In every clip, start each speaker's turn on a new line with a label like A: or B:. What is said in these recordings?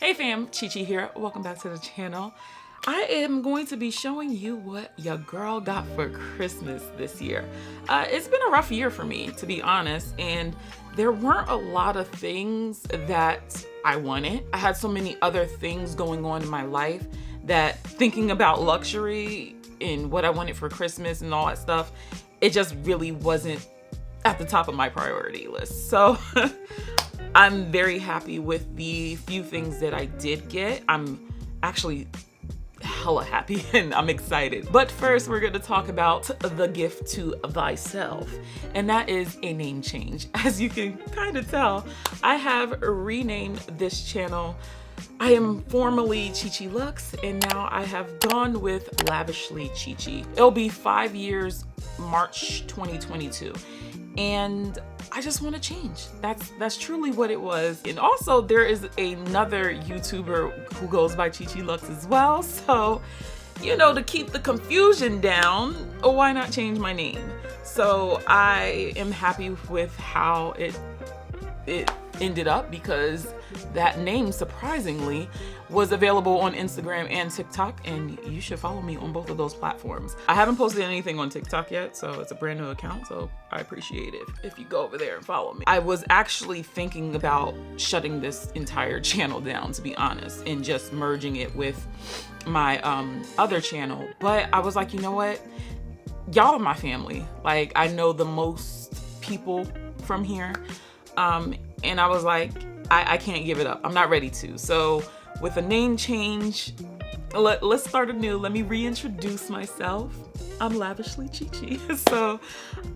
A: Hey fam, Chi-Chi here. Welcome back to the channel. I am going to be showing you what your girl got for Christmas this year. It's been a rough year for me, to be honest, and there weren't a lot of things that I wanted. I had so many other things going on in my life that thinking about luxury and what I wanted for Christmas and all that stuff, it just really wasn't at the top of my priority list. So I'm very happy with the few things that I did get. I'm actually hella happy and I'm excited. But first, we're going to talk about the gift to thyself, and that is a name change. As you can kind of tell, I have renamed this channel. I am formerly chi.chi.luxe, and now I have gone with Lavishly chi.chi. It'll be 5 years, March 2022. And I just want to change. That's truly what it was. And also there is another YouTuber who goes by chi.chi.luxe as well. So, you know, to keep the confusion down, why not change my name? So I am happy with how it ended up, because that name surprisingly was available on Instagram and TikTok, and you should follow me on both of those platforms. I haven't posted anything on TikTok yet, so it's a brand new account, so I appreciate it if you go over there and follow me. I was actually thinking about shutting this entire channel down, to be honest, and just merging it with my other channel, but I was like, you know what? Y'all are my family. Like, I know the most people from here, and I was like, I can't give it up. I'm not ready to. So with a name change, let's start anew. Let me reintroduce myself. I'm Lavishly chi.chi. So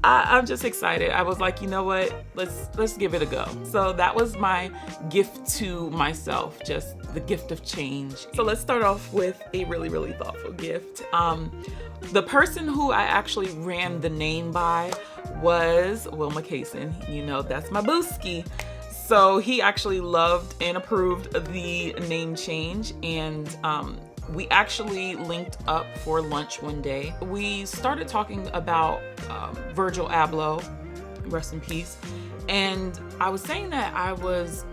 A: I'm just excited. I was like, you know what? Let's give it a go. So that was my gift to myself, just the gift of change. So let's start off with a really, really thoughtful gift. The person who I actually ran the name by was Wilma Kaysen. You know, that's my booski. So he actually loved and approved the name change, and we actually linked up for lunch one day. We started talking about Virgil Abloh, rest in peace, and I was saying that I was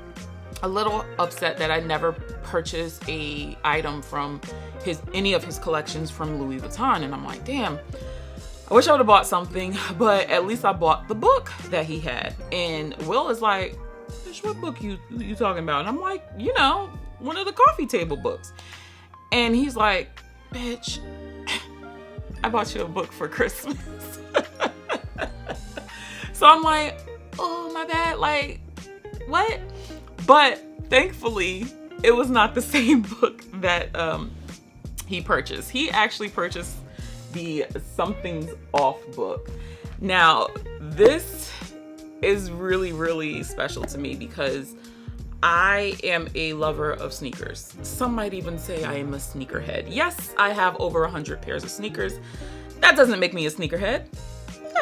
A: a little upset that I never purchased a item from any of his collections from Louis Vuitton, and I'm like, damn, I wish I would have bought something, but at least I bought the book that he had. And Will is like, bitch, what book you talking about? And I'm like, you know, one of the coffee table books. And he's like, bitch, I bought you a book for Christmas. So I'm like, oh, my bad. Like, what? But thankfully, it was not the same book that he purchased. He actually purchased the Something's Off book. Now, this is really, really special to me because I am a lover of sneakers. Some might even say I am a sneakerhead. Yes, I have over 100 pairs of sneakers. That doesn't make me a sneakerhead.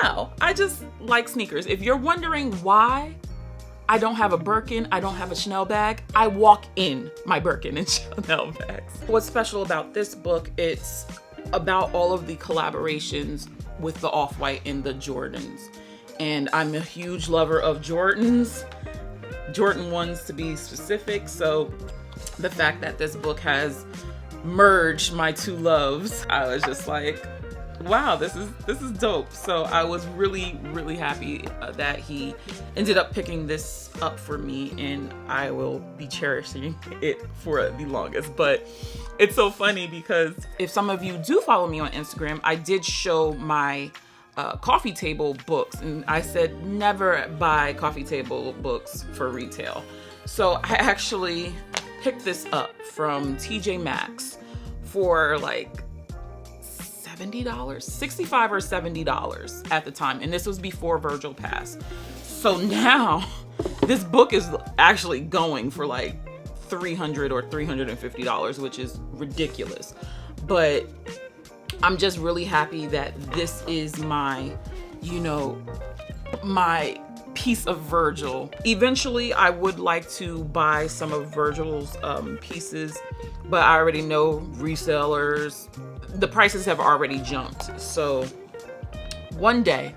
A: No, I just like sneakers. If you're wondering why I don't have a Birkin, I don't have a Chanel bag, I walk in my Birkin and Chanel bags. What's special about this book, it's about all of the collaborations with the Off-White and the Jordans. And I'm a huge lover of Jordans, Jordan 1s to be specific. So the fact that this book has merged my two loves, I was just like, wow, this is dope. So I was really, really happy that he ended up picking this up for me, and I will be cherishing it for the longest. But it's so funny because if some of you do follow me on Instagram, I did show my coffee table books, and I said never buy coffee table books for retail. So I actually picked this up from TJ Maxx for like $70, $65 or $70 at the time, and this was before Virgil passed. So now this book is actually going for like $300 or $350, which is ridiculous. But I'm just really happy that this is my, you know, my piece of Virgil. Eventually, I would like to buy some of Virgil's pieces, but I already know resellers, the prices have already jumped. So one day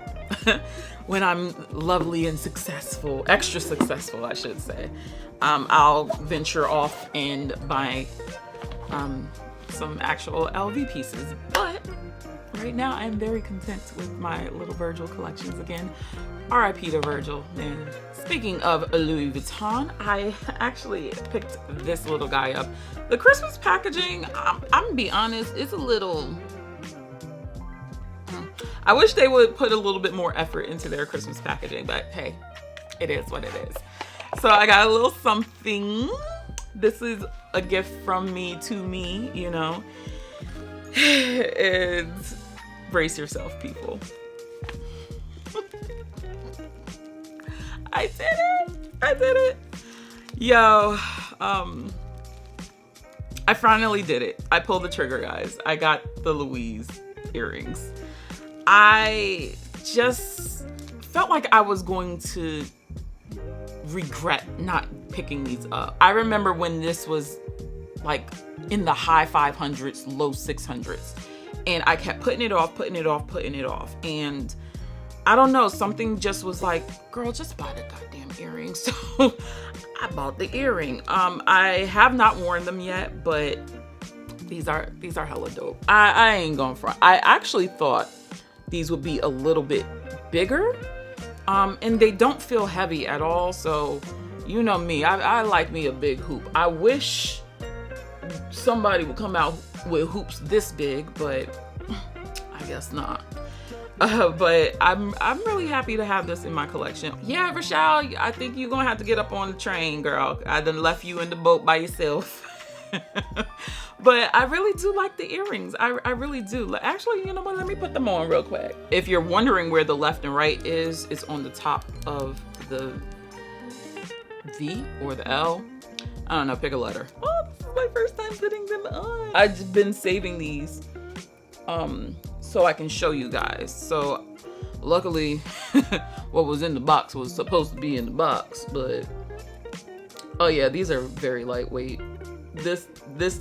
A: when I'm lovely and successful, extra successful, I should say, I'll venture off and buy some actual LV pieces. But right now, I'm very content with my little Virgil collections again. R.I.P. to Virgil. And speaking of Louis Vuitton, I actually picked this little guy up. The Christmas packaging, I'm gonna be honest, it's a little... I wish they would put a little bit more effort into their Christmas packaging, but hey, it is what it is. So I got a little something. This is a gift from me to me, you know. And brace yourself, people. I did it. I did it. Yo, I finally did it. I pulled the trigger, guys. I got the Louise earrings. I just felt like I was going to regret not picking these up. I remember when this was like in the high 500s, low 600s, and I kept putting it off, putting it off, putting it off. And I don't know, something just was like, girl, just buy the goddamn earrings. So I bought the earring. I have not worn them yet, but these are hella dope. I ain't going for it. I actually thought these would be a little bit bigger, and they don't feel heavy at all. So you know me, I like me a big hoop. I wish somebody would come out with hoops this big, but I guess not. But I'm really happy to have this in my collection. Yeah, Rochelle, I think you're gonna have to get up on the train, girl. I done left you in the boat by yourself. But I really do like the earrings. I really do. Actually, you know what? Let me put them on real quick. If you're wondering where the left and right is, it's on the top of the V or the L. I don't know, pick a letter. Oh, this is my first time putting them on. I've been saving these so I can show you guys. So luckily what was in the box was supposed to be in the box, but oh yeah, these are very lightweight. This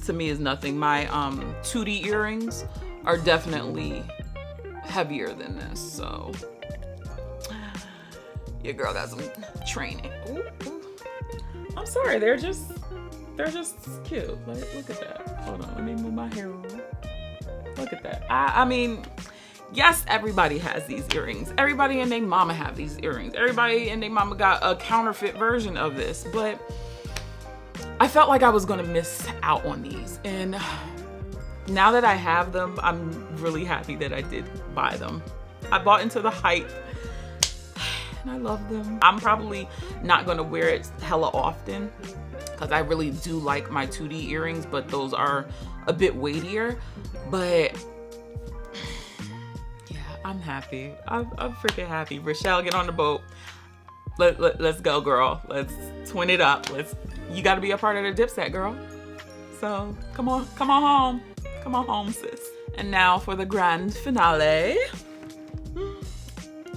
A: to me is nothing. My 2D earrings are definitely heavier than this, so your girl got some training. Ooh, ooh. I'm sorry, they're just cute. Like, look at that. Hold on, let me move my hair around. Look at that. I mean, yes, everybody has these earrings. Everybody and their mama have these earrings. Everybody and their mama got a counterfeit version of this, but I felt like I was gonna miss out on these. And now that I have them, I'm really happy that I did buy them. I bought into the hype and I love them. I'm probably not gonna wear it hella often because I really do like my 2D earrings, but those are a bit weightier. But yeah, I'm happy. I'm freaking happy. Rochelle, get on the boat. Let's go, girl. Let's twin it up. You got to be a part of the dip set, girl. So come on home. Come on home, sis. And now for the grand finale.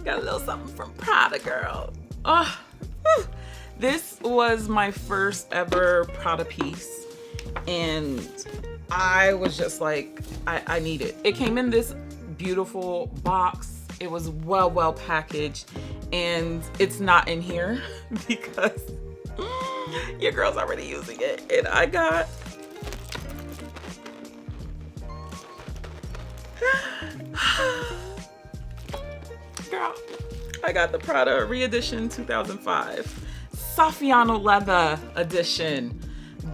A: Got a little something from Prada, girl. Oh, this was my first ever Prada piece, and I was just like, I need it. It came in this beautiful box. It was well packaged, and it's not in here because your girl's already using it. And I got girl, I got the Prada re-edition 2005 Saffiano leather edition,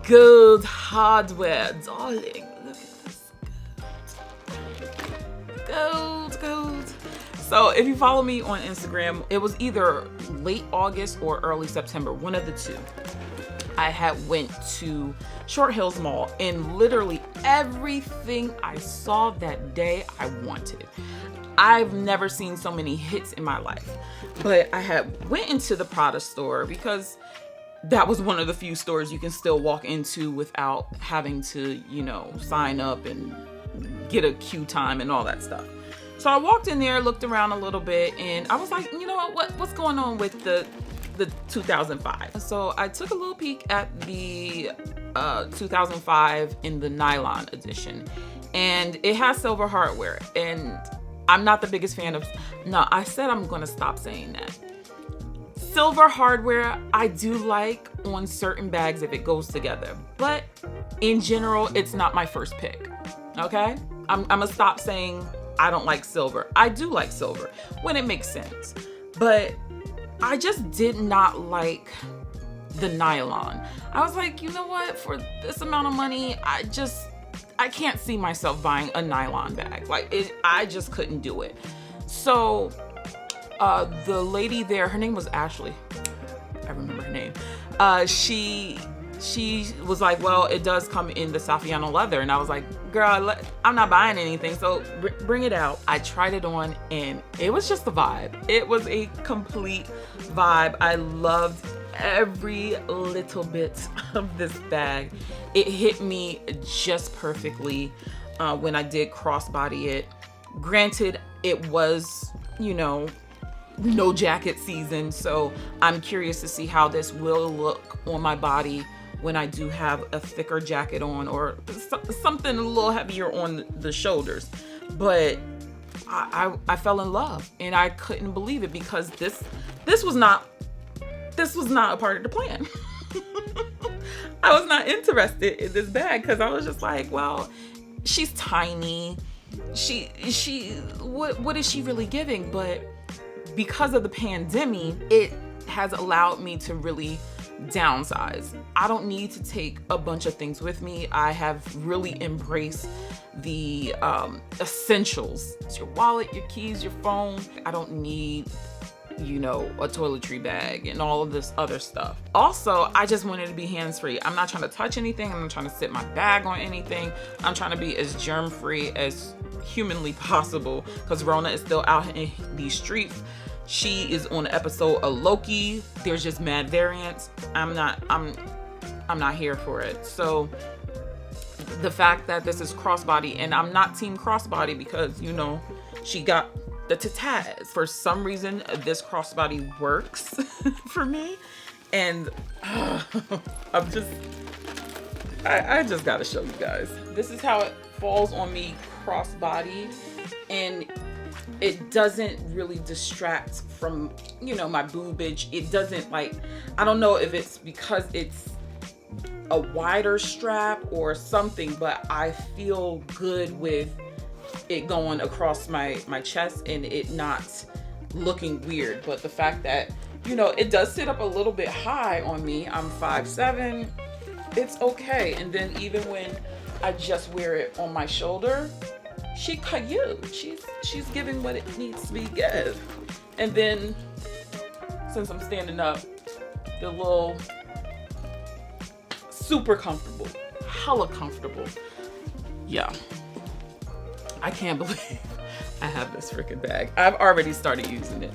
A: gold hardware, darling. Look at this gold. So if you follow me on Instagram, it was either late August or early September, one of the two. I had went to Short Hills Mall, and literally everything I saw that day I wanted. I've never seen so many hits in my life, but I had went into the Prada store because that was one of the few stores you can still walk into without having to, you know, sign up and get a queue time and all that stuff. So I walked in there, looked around a little bit, and I was like, you know what's going on with the 2005? So I took a little peek at the 2005 in the nylon edition, and it has silver hardware, and I'm not the biggest fan of, no, I said I'm gonna stop saying that. Silver hardware, I do like on certain bags if it goes together, but in general, it's not my first pick, okay? I'm gonna stop saying I don't like silver. I do like silver when it makes sense, but I just did not like the nylon. I was like, you know what? For this amount of money, I can't see myself buying a nylon bag. Like, I just couldn't do it. So the lady there, her name was Ashley. I remember her name. She was like, well, it does come in the Saffiano leather. And I was like, girl, I'm not buying anything, so bring it out. I tried it on and it was just a vibe. It was a complete vibe. I loved every little bit of this bag. It hit me just perfectly when I did crossbody it. Granted, it was, you know, no jacket season, so I'm curious to see how this will look on my body when I do have a thicker jacket on, or something a little heavier on the shoulders. But I fell in love, and I couldn't believe it, because this was not a part of the plan. I was not interested in this bag because I was just like, well, she's tiny. What is she really giving? But because of the pandemic, it has allowed me to really downsize. I don't need to take a bunch of things with me. I have really embraced the essentials. It's your wallet, your keys, your phone. I don't need, you know, a toiletry bag and all of this other stuff. Also, I just wanted to be hands-free. I'm not trying to touch anything. I'm not trying to sit my bag on anything. I'm trying to be as germ-free as humanly possible, because Rona is still out in these streets. She is on an episode of Loki. There's just mad variants. I'm not here for it. So the fact that this is crossbody, and I'm not team crossbody because, you know, she got the tataz. For some reason, this crossbody works for me. And I just gotta show you guys. This is how it falls on me crossbody, and it doesn't really distract from, you know, my boobage. It doesn't, like, I don't know if it's because it's a wider strap or something, but I feel good with it going across my chest and it not looking weird. But the fact that, you know, it does sit up a little bit high on me. I'm 5'7", it's okay. And then even when I just wear it on my shoulder, she cute. She's giving what it needs to be give. And then since I'm standing up, the little, super comfortable, hella comfortable. Yeah, I can't believe I have this freaking bag. I've already started using it.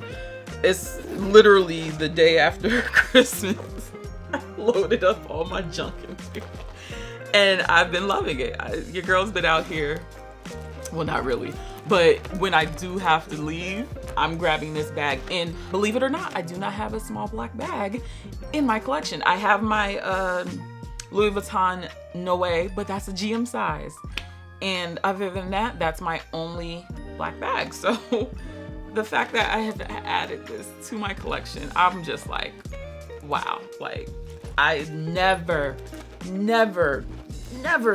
A: It's literally the day after Christmas. I loaded up all my junk in here, and I've been loving it. Your girl's been out here. Well, not really, but when I do have to leave, I'm grabbing this bag. And believe it or not, I do not have a small black bag in my collection. I have my Louis Vuitton Noe, but that's a GM size. And other than that, that's my only black bag. So the fact that I have added this to my collection, I'm just like, wow. Like, I never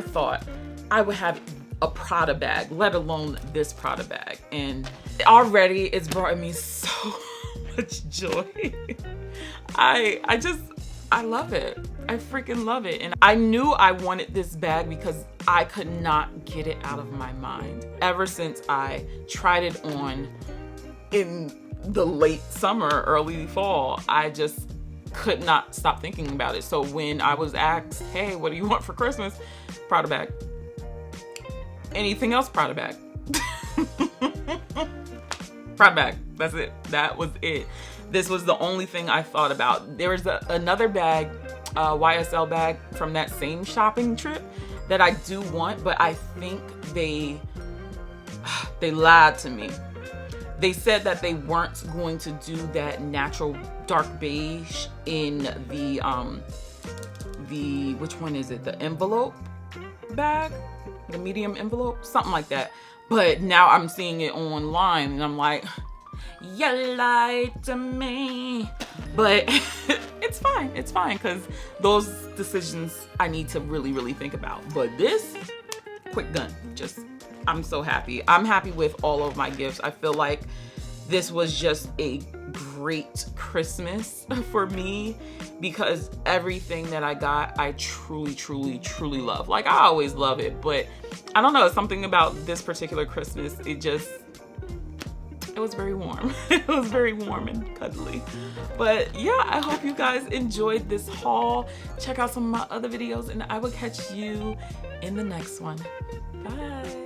A: thought I would have a Prada bag, let alone this Prada bag. And already it's brought me so much joy. I love it. I freaking love it. And I knew I wanted this bag because I could not get it out of my mind. Ever since I tried it on in the late summer, early fall, I just could not stop thinking about it. So when I was asked, hey, what do you want for Christmas? Prada bag. Anything else? Prada bag. Prada bag. That's it. That was it. This was the only thing I thought about. There was another bag, YSL bag from that same shopping trip that I do want, but I think they lied to me. They said that they weren't going to do that natural dark beige in the which one is it? The envelope bag? The medium envelope? Something like that. But now I'm seeing it online and I'm like, you lied to me. But it's fine. It's fine, because those decisions I need to really, really think about. But this, quick gun. Just, I'm so happy. I'm happy with all of my gifts. I feel like this was just a great Christmas for me, because everything that I got, I truly, truly, truly love. Like, I always love it, but I don't know, something about this particular Christmas, it was very warm. It was very warm and cuddly. But yeah, I hope you guys enjoyed this haul. Check out some of my other videos, and I will catch you in the next one. Bye.